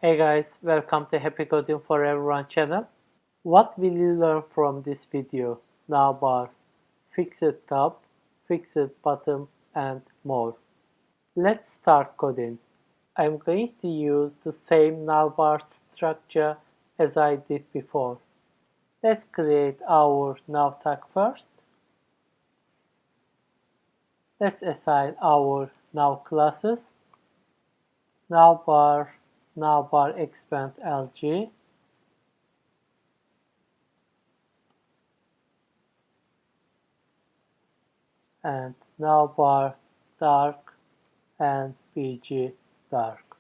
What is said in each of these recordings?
Hey guys, welcome to Happy Coding for Everyone channel. What will you learn from this video? Navbar, fixed tab, fixed button and more. Let's start coding. I'm going to use the same navbar structure as I did before. Let's create our nav tag first. Let's assign our nav classes. Navbar, navbar expand LG, and navbar dark and bg dark.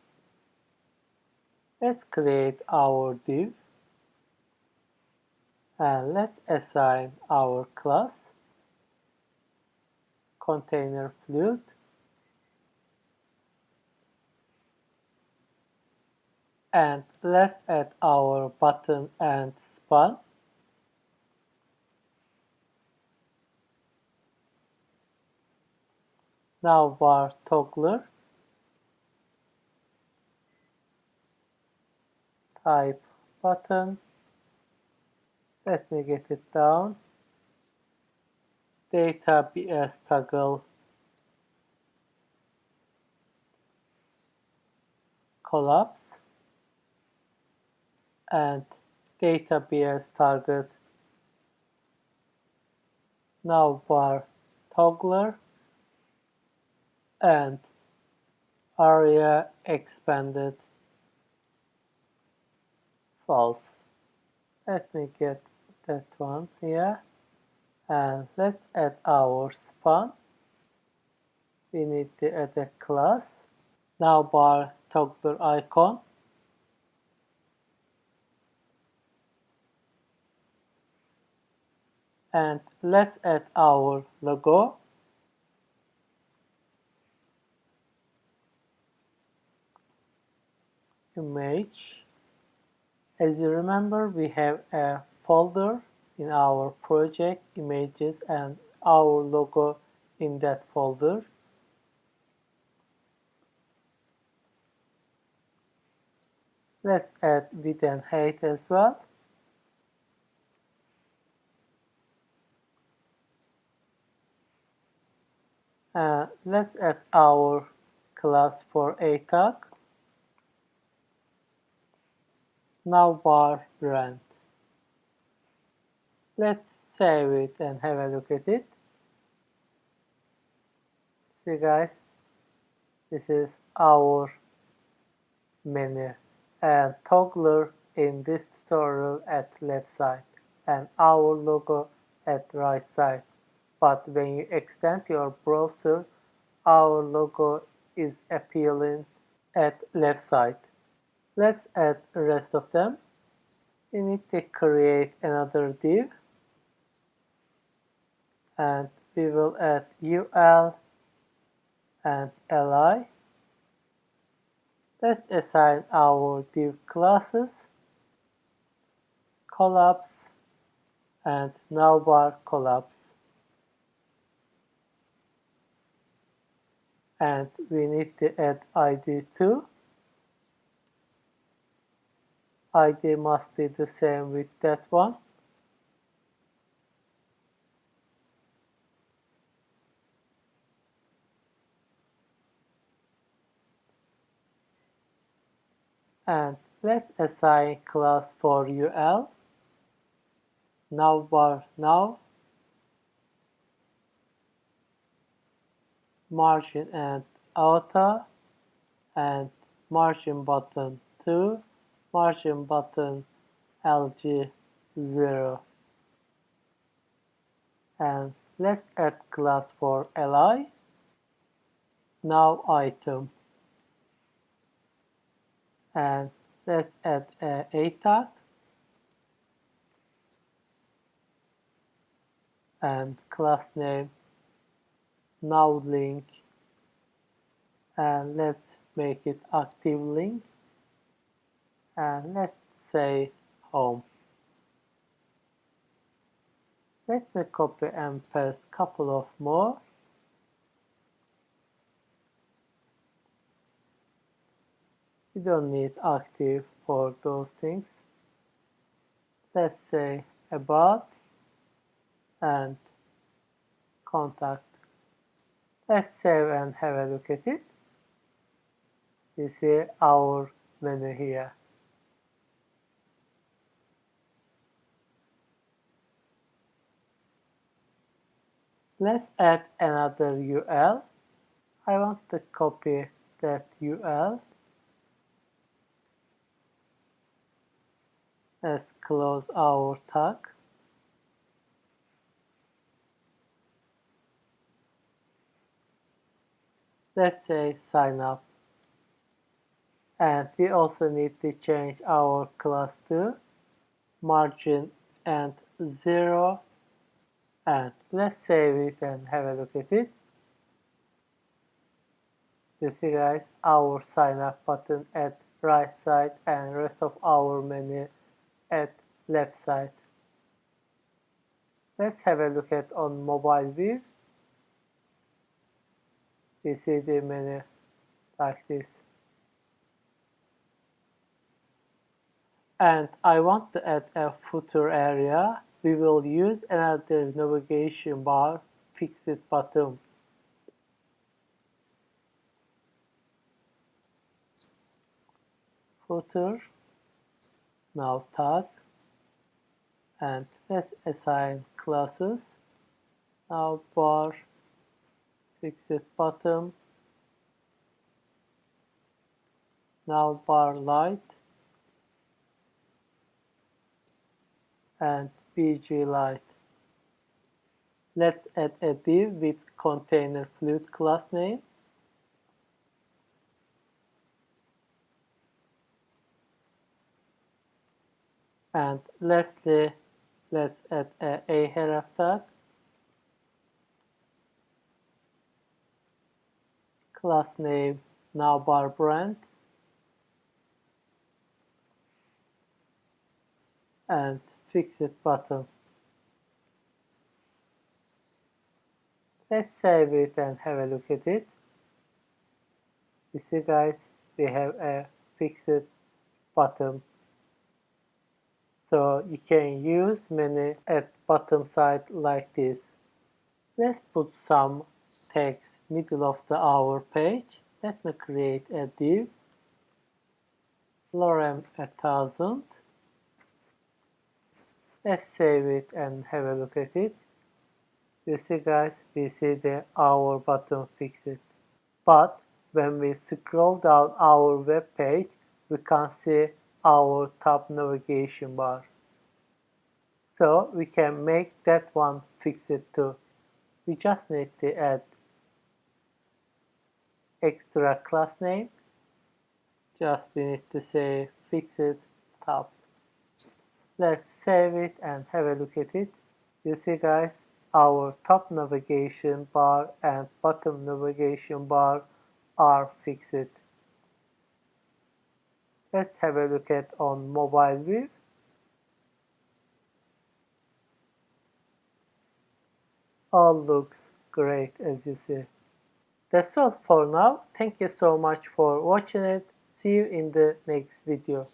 Let's create our div and let's assign our class container fluid and let's add our button and span. Navbar toggler, type button, let me get it down, data bs toggle collapse and data bs target navbar toggler and area expanded false. Let me get that one here and let's add our span. We need to add a class navbar toggler icon and let's add our logo. Image. As you remember, we have a folder in our project images and our logo in that folder. Let's add width and height as well. Let's add our class for a tag. Navbar brand. Let's save it and have a look at it. See guys, this is our menu and toggler in this tutorial at left side and our logo at right side. But when you extend your browser, our logo is appearing at left side. Let's add the rest of them. We need to create another div and we will add UL and li. Let's assign our div classes, collapse and navbar collapse. And we need to add ID too. ID must be the same with that one. And let's assign class for UL, navbar now, margin and outer, and margin button 2, margin button LG 0. And let's add class for li, now item. And let's add a tag and class name now link and let's make it active link and let's say home. Let me copy and paste a couple of more. We don't need active for those things. Let's say about and contact. Let's save and have a look at it. You see our menu here. Let's add another UL. I want to copy that UL. Let's close our tag. Let's say sign up. And we also need to change our class to margin and 0. And let's save it and have a look at it. You see guys, our sign up button at right side and rest of our menu at left side. Let's have a look at on mobile view. You see the menu like this. And I want to add a footer area. We will use another navigation bar fixed button. Footer, now tag, and let's assign classes. Navbar Fixed button, Navbar light, and BG light. Let's add a div with container fluid class name. And lastly, let's add a href tag, class name Navbar brand, and fixed button. Let's save it and have a look at it. You see guys, we have a fixed button. So you can use menu at bottom side like this. Let's put some text middle of our page. Let me create a div. Lorem 1000. Let's save it and have a look at it. You see guys, we see the our button fixed. But when we scroll down our web page, we can see our top navigation bar. So we can make that one fixed too. We just need to add extra class name. Just we need to say fixed top. Let's save it and have a look at it. You see guys, our top navigation bar and bottom navigation bar are fixed. Let's have a look at on mobile view. All looks great as you see. That's all for now. Thank you so much for watching it. See you in the next video.